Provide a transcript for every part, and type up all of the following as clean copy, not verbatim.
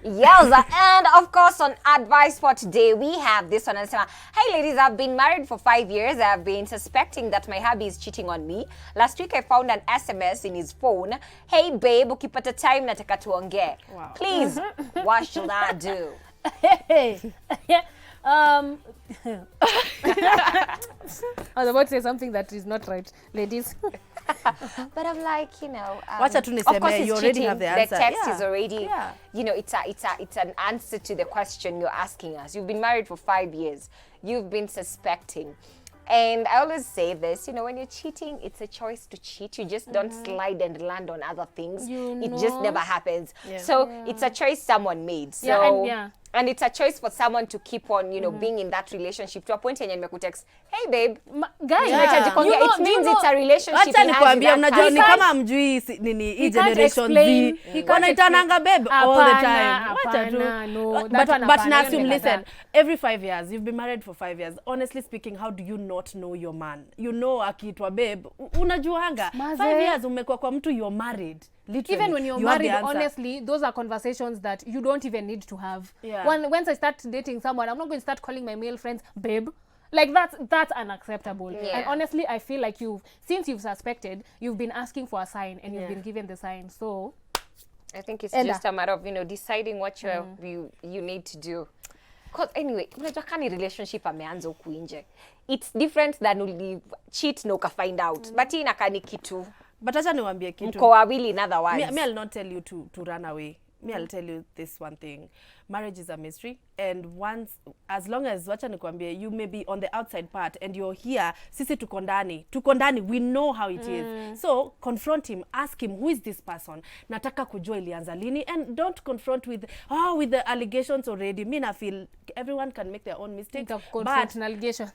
Yes, and of course on advice for today, we have this one. Hey ladies, I've been married for 5 years. I've been suspecting that my hubby is cheating on me. Last week I found an SMS in his phone. Hey babe, ukipata time nataka tuongee. Wow. Please, what should I do? I was about to say something that is not right, ladies. But I'm like, Wacha tu of course niseme, it's you already cheating. have the answer. The text Yeah. is already, Yeah. it's an answer to the question you're asking us. You've been married for 5 years. You've been suspecting. And I always say this, when you're cheating, it's a choice to cheat. You just don't slide and land on other things. It just never happens. Yeah. So it's a choice someone made. So and it's a choice for someone to keep on, being in that relationship to a point yenye nimekutext, hey babe, Guys, it means it's a relationship. Acha nikwambia, mnajua ni kama mjui nini hii generation Z. Wanaitananga babe all the time. Wacha tu. But Nasim, listen, every 5 years, you've been married for 5 years. Honestly speaking, how do you not know your man? Akiitwa babe, unajuanga. 5 years umekuwa kwa mtu, you're married. Literally, even when you're married, honestly, those are conversations that you don't even need to have. Yeah. Once I start dating someone, I'm not going to start calling my male friends babe. Like that's unacceptable. Yeah. And honestly, I feel like since you've suspected, you've been asking for a sign and you've been given the sign. So I think it's just a matter of deciding what you need to do. Because anyway, unajua kani relationship ameanza huku nje, it's different than cheat na ukafind out. But hii inakani kitu. But acha niwaambie kitu. Mko wawili in other words. Me I'll not tell you to run away. I'll tell you this one thing. Marriage is a mystery, and as long as wacha nikwambie, you may be on the outside part and you're here, sisi tuko ndani, we know how it is. So confront him, ask him, who is this person? Nataka kujua ilianza lini, and don't confront with the allegations already. Me na feel everyone can make their own mistakes. But an allegation.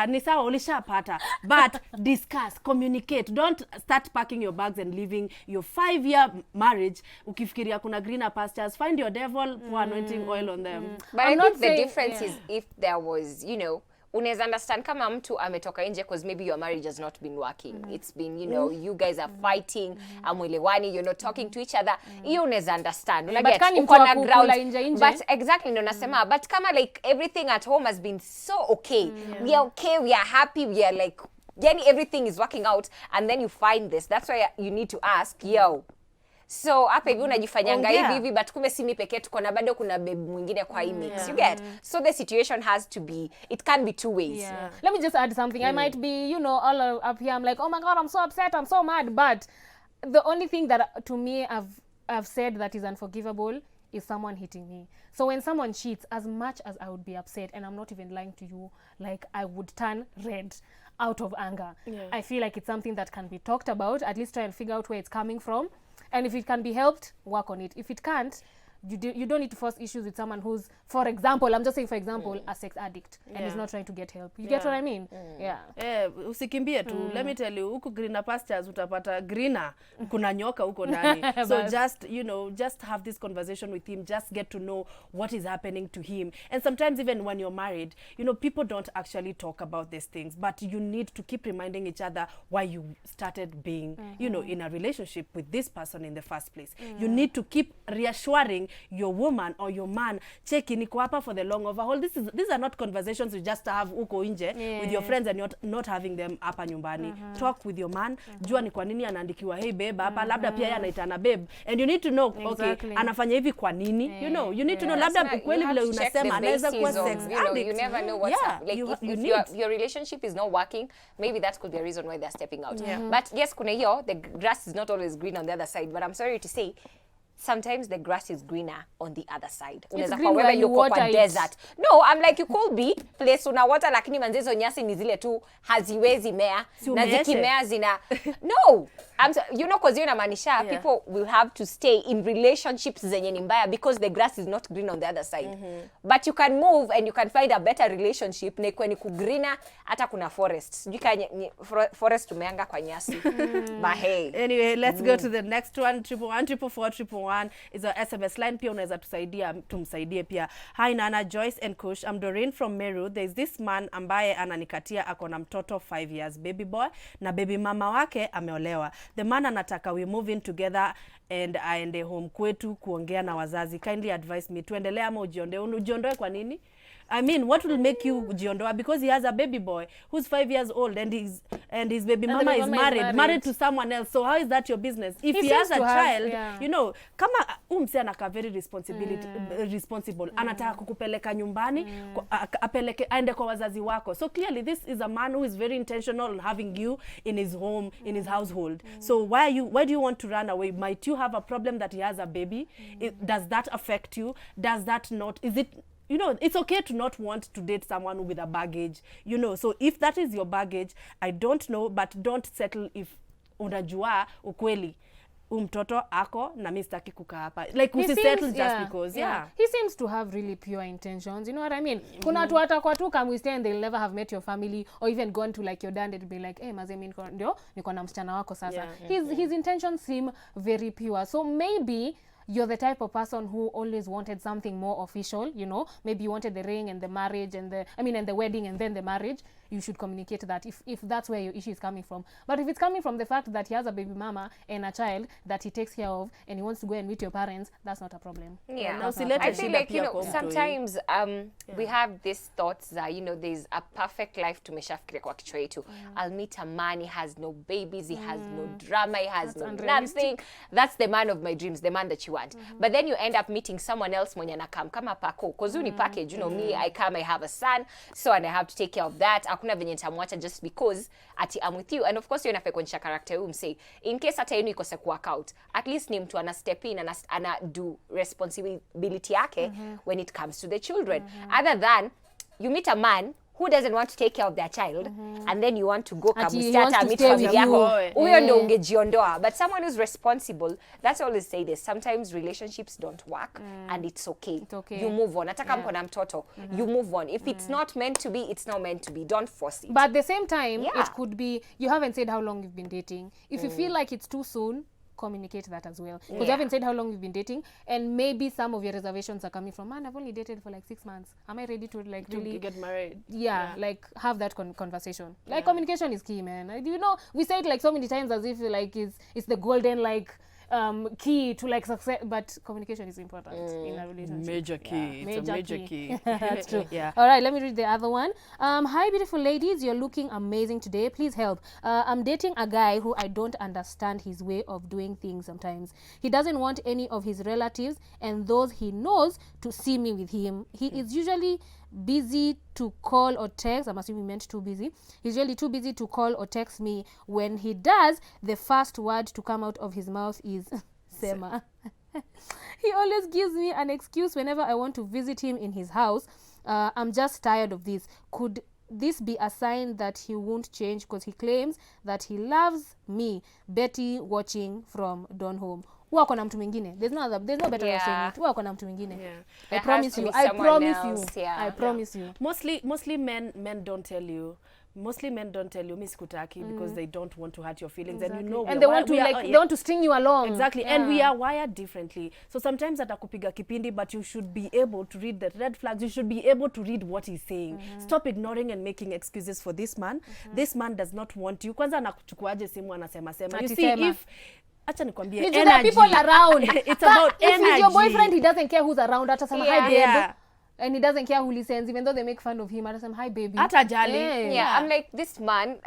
Ni sawa ulishapata, but discuss, communicate. Don't start packing your bags and leaving your 5-year marriage ukifikiria kuna greener pastures. Find your devil, pour anointing oil on them. But I think the difference is if there was, unaweza understand kama mtu ametoka nje because maybe your marriage has not been working. It's been, you guys are fighting, amwelewani, you're not talking to each other. Hiyo unaweza understand. But can you talk ground? But exactly, ndo nasema. But kama like everything at home has been so okay. We are okay, we are happy, we are like, everything is working out, and then you find this. That's why you need to ask, so hapa hivi unajifanyanga hivi but kumbe si mimi pekee tuko na bado kuna babe mwingine kwa hii mix. You get? So the situation has to be, it can be two ways. Yeah. Let me just add something. I might be, all up here, I'm like, oh my God, I'm so upset, I'm so mad. But the only thing that to me I've said that is unforgivable is someone hitting me. So when someone cheats, as much as I would be upset, and I'm not even lying to you, like I would turn red out of anger. I feel like it's something that can be talked about, at least try and figure out where it's coming from. And if it can be helped, work on it. If it can't, you don't need to force issues with someone who's, for example, I'm just saying for example, a sex addict and is not trying to get help. You get what I mean? Usikimbie tu. Let me tell you, huku greener pastures utapata greener, kuna nyoka huko ndani. So just have this conversation with him, just get to know what is happening to him. And sometimes even when you're married, people don't actually talk about these things, but you need to keep reminding each other why you started being, in a relationship with this person in the first place. You need to keep reassuring your woman or your man, cheki niko hapa for the long overhaul. These are not conversations you just have uko nje with your friends and not having them hapa nyumbani. Talk with your man, jua ni kwa nini anaandikiwa hey babe hapa, labda pia yeye anaitana babe, and you need to know anafanya hivi kwa nini. You need to know labda kweli vile unasema anaweza kuwa sex addict. You never know what's happening. Like if your relationship is not working, maybe that could be a reason why they're stepping out. But yes, kuna hiyo, the grass is not always green on the other side, but I'm sorry to say, sometimes the grass is greener on the other side. It's green where you water it. Desert. No, I'm like, you could be place una water lakini manzezo nyasi ni zile tu haziwezi mea na zikimea zina no. Because inamaanisha people will have to stay in relationships zenye ni mbaya because the grass is not green on the other side. But you can move and you can find a better relationship na kwenye kugreener hata kuna forest. Sijui forest tumeanga kwa nyasi. But hey. Anyway, let's go to the next one. 111 444 0711 is a SMS line, pia unaweza tusaidia, tumsaidie pia. Hi Nana, Joyce and Kush, I'm Doreen from Meru. There's this man ambaye ananikatia ako na mtoto 5 years, baby boy, na baby mama wake ameolewa. The man anataka we move in together and aende home kwetu kuongea na wazazi. Kindly advise me, tuendelee ama ujiondoe kwa nini? I mean, what will make you jiondoa? Because he has a baby boy who's 5 years old and his baby mama is married to someone else. So how is that your business? If he has a child, you know, kama umse anaka very responsible, anataka kukupeleka nyumbani, apeleke aende kwa wazazi wako. So clearly this is a man who is very intentional on having you in his home, in his household. So why do you want to run away? Might you have a problem that he has a baby? Does that affect you? Does that not? Is it, you know, it's okay to not want to date someone with a baggage, you know. So if that is your baggage, I don't know, but don't settle if unajua ukweli mtoto ako na mimi sitaki kukaa hapa. Like we settle just because, He seems to have really pure intentions, you know what I mean? Kuna watu watakuwa tu kama we stay and they'll never have met your family or even gone to like your dad and be like, hey maze mimi niko na msichana wako sasa. His intentions seem very pure. So maybe you're the type of person who always wanted something more official, you know, maybe you wanted the ring and the marriage and the wedding and then the marriage. You should communicate that if that's where your issue is coming from. But if it's coming from the fact that he has a baby mama and a child that he takes care of and he wants to go and meet your parents, that's not a problem. Yeah, I feel like, you know, sometimes we have these thoughts that, you know, there's a perfect life tumeshafikiria kwa kichwa yetu. I'll meet a man, he has no babies, he has no drama, he has no nothing. That's the man of my dreams, the man that you want. But then you end up meeting someone else mwenye anakam kama pako. Because uni package, you know, me, I come, I have a son, so and I have to take care of that. Hakuna venye nitamwacha just because ati I'm with you. And of course you nafaa kuonyesha character huyu msee. In case hata yenu ikose kuwork out, at least ni mtu ana step in and ana do responsibility yake when it comes to the children. Other than you meet a man who doesn't want to take care of their child and then you want to go kabustata meet family yako, huyo ndo ungejiondoa. But someone who's responsible, that's always say this, sometimes relationships don't work and it's okay. You move on. Ataka mko na mtoto, you move on. If it's not meant to be, it's not meant to be. Don't force it. But at the same time, it could be, you haven't said how long you've been dating. If you feel like it's too soon, communicate that as well, because you haven't said how long you've been dating, and maybe some of your reservations are coming from, man, I've only dated for like 6 months, am I ready to like really get married? Like have that conversation. Like communication is key, man. You know, we say it like so many times as if like it's the golden like key to like success, but communication is important in a relationship. Major key. It's a major key. That's true. All right, let me read the other one. Hi beautiful ladies, you're looking amazing today, please help. I'm dating a guy who I don't understand his way of doing things sometimes. He doesn't want any of his relatives and those he knows to see me with him. He is usually busy to call or text. I'm assuming he meant too busy. He's really too busy to call or text me. When he does, the first word to come out of his mouth is Sema. He always gives me an excuse whenever I want to visit him in his house. I'm just tired of this. Could this be a sign that he won't change because he claims that he loves me? Betty watching from Donholm. Wako na mtu mwingine. There's no better way of saying it. Wako na mtu mwingine. I promise you. I promise you. Mostly men don't tell you. Mostly men don't tell you miskutaki because they don't want to hurt your feelings. Exactly. And you know, and they want to they want to string you along. Exactly. And we are wired differently. So sometimes atakupiga kipindi, but you should be able to read the red flags. You should be able to read what he's saying. Stop ignoring and making excuses for this man. This man does not want you. Kwanza anakuchukuaje simu anasema. You see, if acha nikwambie energy. There are people around. It's about energy. If he's your boyfriend, he doesn't care who's around. Atasema hi babe. And he doesn't care who listens, even though they make fun of him. Atasema hi baby. Atajali. Yeah, I'm like, this man,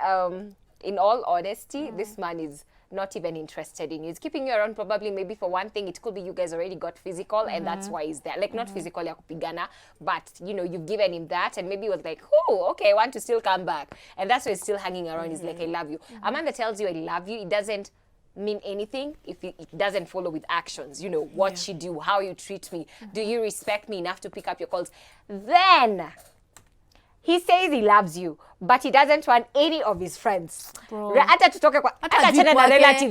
in all honesty, this man is not even interested in you. He's keeping you around probably maybe for one thing. It could be you guys already got physical and that's why he's there. Like not physical ya kupigana, but you know, you've given him that and maybe he was like, oh, okay, I want to still come back. And that's why he's still hanging around. He's like, I love you. A man that tells you I love you, it doesn't mean anything if it doesn't follow with actions. You know, what you do, how you treat me. Do you respect me enough to pick up your calls? Then he says he loves you, but he doesn't want any of his friends. Hata tutoke kwa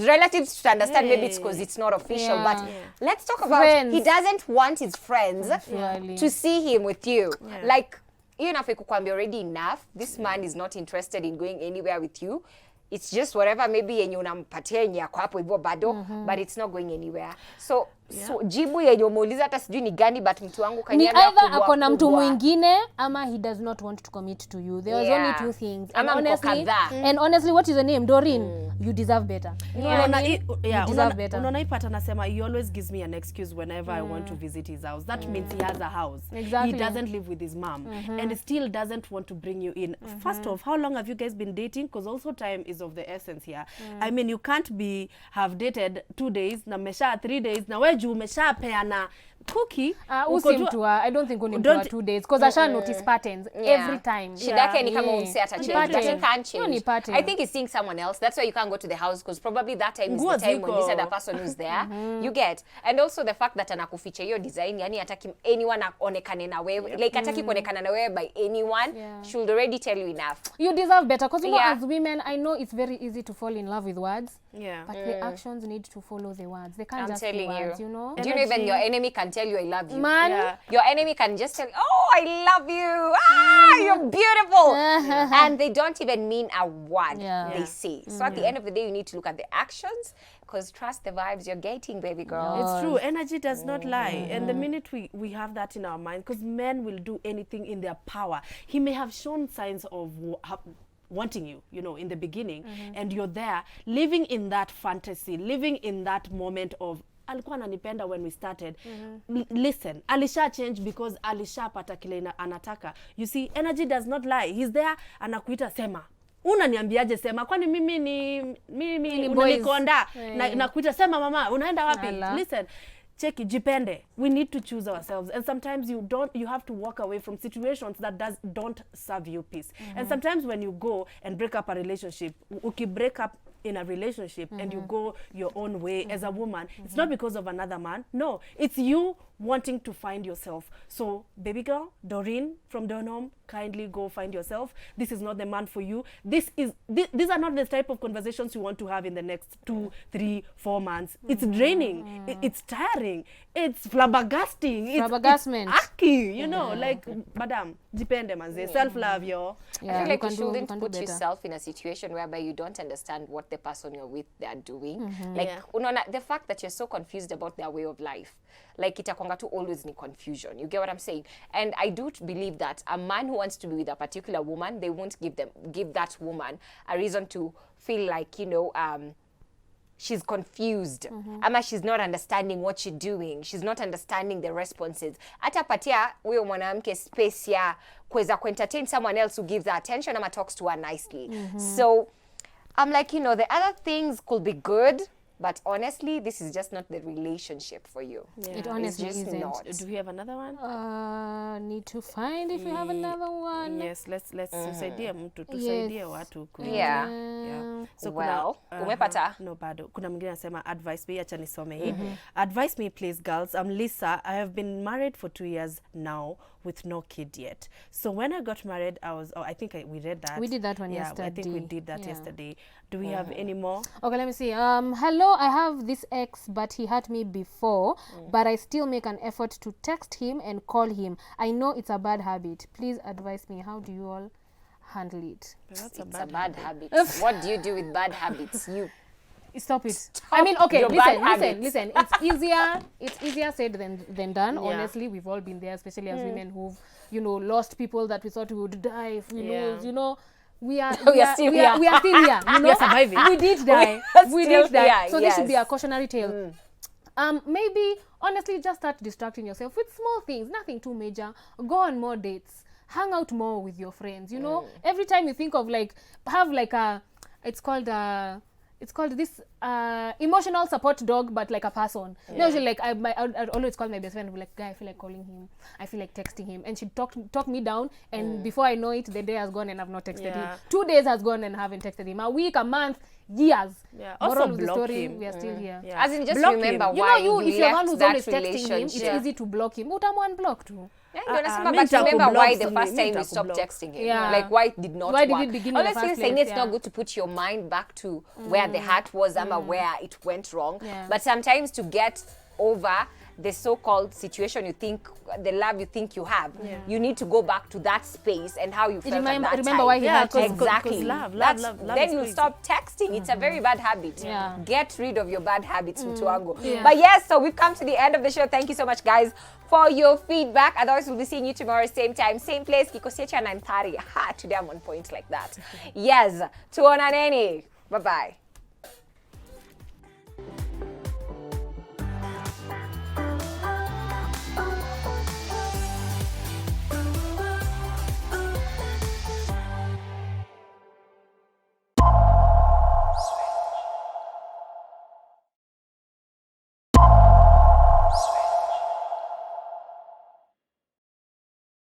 relatives to understand maybe it's because it's not official, but let's talk about friends. He doesn't want his friends to see him with you. Like, you know, kukwambia already enough, this man is not interested in going anywhere with you. It's just whatever maybe yenye unampatia yenye yako hapo hivyo bado, but it's not going anywhere. So So, jibu yenye umeuliza hata sijui ni gani, but mtu wangu Ni kaniambia either ako na mtu mwingine ama he does not want to commit to you. There was only two things. Ama mko kadhaa. And honestly, what is your name? Doreen. You deserve better. You know what I mean? You deserve better. Unaona ipata anasema he always gives me an excuse whenever I want to visit his house. That means he has a house. Exactly. He doesn't live with his mom and still doesn't want to bring you in. First off, how long have you guys been dating? Because also time is of the essence here. I mean, you can't have dated 2 days na mesha 3 days na weju mesha peana cookie. I don't think unimtua 2 days because I shall notice patterns every time. Shida yake ni kama umse atachange. That you can't change. Pattern. I think he's seeing someone else. That's why you can't go to the house, because probably that time is the time when this other person who's there. You get. And also the fact that anakuficha hiyo design, yani hataki anyone aonekane na wewe. Like hataki kuonekana na wewe by anyone. Should already tell you enough. You deserve better because you know, as women, I know it's very easy to fall in love with words. Yeah. But the actions need to follow the words. They can't just be telling words, you know? Do you know even your enemy can tell you I love you? Man. Yeah. Your enemy can just tell you, oh, I love you. Ah, you're beautiful. And they don't even mean a word they say. So at the end of the day, you need to look at the actions, because trust the vibes you're getting, baby girl. It's true. Energy does not lie. And the minute we have that in our mind, because men will do anything in their power. He may have shown signs of wanting you, you know, in the beginning, and you're there, living in that fantasy, living in that moment of alikuwa ananipenda when we started. Listen, alisha change because alisha pata kile anataka. You see, energy does not lie. He's there, anakuita sema. Unaniambiaje sema? Kwani mimi unanikonda na kuita sema mama, unaenda wapi? Listen. Cheki, jipende. We need to choose ourselves, and sometimes you have to walk away from situations that don't serve you peace. And sometimes when you go and break up a relationship, break up in a relationship and you go your own way as a woman, it's not because of another man. No, it's you wanting to find yourself. So, baby girl, Doreen from Donholm, kindly go find yourself. This is not the man for you. These are not the type of conversations you want to have in the next 2, 3, 4 months. It's draining. It's tiring. It's flabbergasting. Flabbergasting. It's achy, you know, like, madam, depende manze. Self-love, yo. I feel like you shouldn't put yourself in a situation whereby you don't understand what the person you're with they are doing. Like, the fact that you're so confused about their way of life, like itakwanga tu always ni confusion. You get what I'm saying? And I do believe that a man who wants to be with a particular woman, they won't give that woman a reason to feel like, you know, she's confused. Ama she's not understanding what she's doing. She's not understanding the responses. Atapatia huyo mwanamke space ya kuweza kuentertain someone else who gives her attention ama talks to her nicely. So I'm like, you know, the other things could be good, but honestly, this is just not the relationship for you. It honestly isn't. Not. Do we have another one? Need to find if you have another one. Yes, let's tusaidie mtu, tusaidie watu. Yeah. So well, umepata? No bado. Kuna mwingine anasema advice me, acha nisome hii. Advise me please girls. I'm Lisa. I have been married for 2 years now with no kid yet. So when I got married, I think we read that. We did that one yesterday. I think we did that yesterday. Do we have any more? Okay, let me see. Hello, I have this ex, but he hurt me before, but I still make an effort to text him and call him. I know it's a bad habit. Please advise me. How do you all handle it? It's a bad habit. What do you do with bad habits? You stop it. Stop I mean, okay, your listen. It's easier said than done. Yeah. Honestly, we've all been there, especially as women who've, you know, lost people that we thought we would die if we lose, you know. We are still here. You know? We are surviving. We did die. We did die. So this should be a cautionary tale. Maybe, honestly, just start distracting yourself with small things, nothing too major. Go on more dates. Hang out more with your friends, you know. Every time you think of have it's called this emotional support dog, but like a person. Yeah. Usually, like I'd always call my best friend. I'd be like, guy, I feel like calling him. I feel like texting him, and she'd talk me down. And before I know it, the day has gone and I've not texted him. 2 days has gone and I haven't texted him. A week, a month, years. Yeah. Also Moral of the story, him. we are still here. Yeah. As in, just block remember him. why if you're one who's always texting him, it's easy to block him. Unblock too. But remember why the first time you stopped texting him. Yeah. Like why it did not why work. Did it begin in the Honestly, first saying place? it's not good to put your mind back to where the heart was, where it went wrong. Yeah. But sometimes to get over the so-called situation you think, the love you think you have, you need to go back to that space and how you felt at that Remember time. why he Yeah, hurt you. Exactly. love Then is you'll crazy. stop texting. It's a very bad habit. Yeah. Get rid of your bad habits, mtu wangu. Yeah. But yes, so we've come to the end of the show. Thank you so much, guys, for your feedback. Otherwise, we'll be seeing you tomorrow, same time, same place. Kikosi cha 9:30. Ha, today I'm on point like that. Yes. Tuonaneni. Bye-bye.